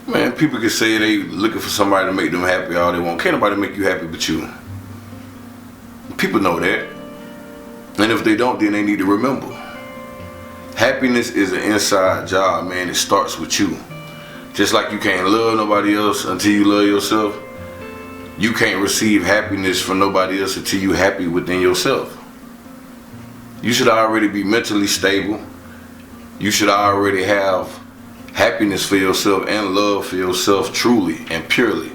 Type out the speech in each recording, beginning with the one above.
Man, people can say they looking for somebody to make them happy all they want. Can't nobody make you happy but you. People know that. And if they don't, then they need to remember. Happiness is an inside job, man. It starts with you. Just like you can't love nobody else until you love yourself, you can't receive happiness from nobody else until you're happy within yourself. You should already be mentally stable. You should already have happiness for yourself and love for yourself truly and purely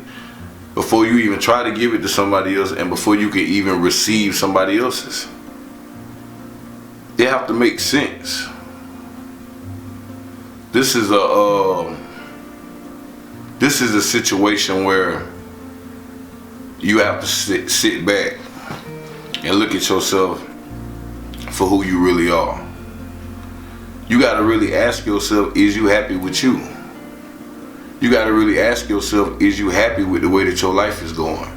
before you even try to give it to somebody else and before you can even receive somebody else's. They have to make sense. This is a situation where you have to sit back and look at yourself for who you really are. You got to really ask yourself, is you happy with you? You got to really ask yourself, is you happy with the way that your life is going?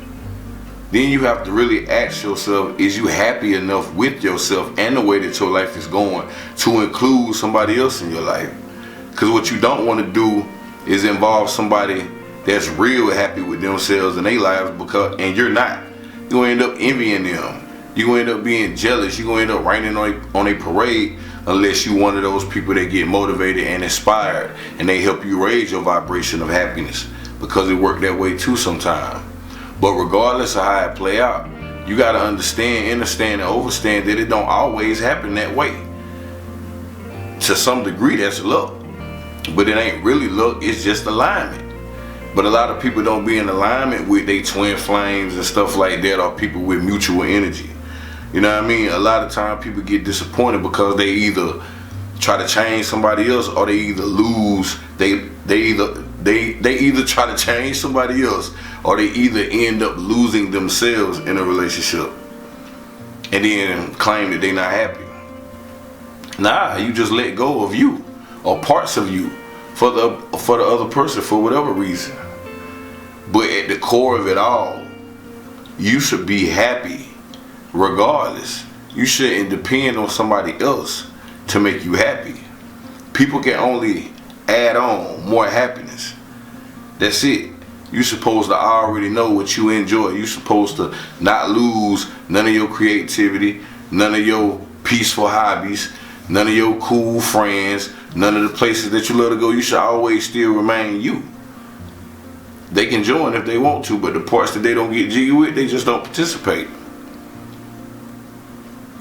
Then you have to really ask yourself, is you happy enough with yourself and the way that your life is going to include somebody else in your life? Because what you don't want to do is involve somebody that's real happy with themselves and their lives, and you're not. You're going to end up envying them. You're going to end up being jealous. You're going to end up raining on a parade unless you're one of those people that get motivated and inspired and they help you raise your vibration of happiness, because it worked that way too sometimes. But regardless of how it play out, you got to understand, and understand that it don't always happen that way. To some degree, that's luck. But it ain't really luck, it's just alignment. But a lot of people don't be in alignment with their twin flames and stuff like that, or people with mutual energy. You know what I mean? A lot of times people get disappointed because they either try to change somebody else or they either lose. They either try to change somebody else or they either end up losing themselves in a relationship and then claim that they're not happy. Nah, you just let go of you or parts of you for the other person for whatever reason. But at the core of it all, you should be happy regardless. You shouldn't depend on somebody else to make you happy. People can only add on more happiness. That's it. You're supposed to already know what you enjoy. You're supposed to not lose none of your creativity, none of your peaceful hobbies, none of your cool friends, none of the places that you love to go. You should always still remain you. They can join if they want to, but the parts that they don't get jiggy with, they just don't participate.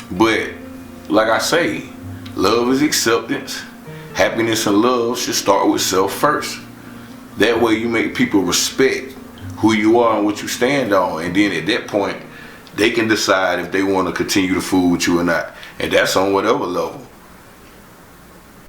But like I say, love is acceptance. Happiness and love should start with self first. That way you make people respect who you are and what you stand on, and then at that point they can decide if they want to continue to fool with you or not. And that's on whatever level.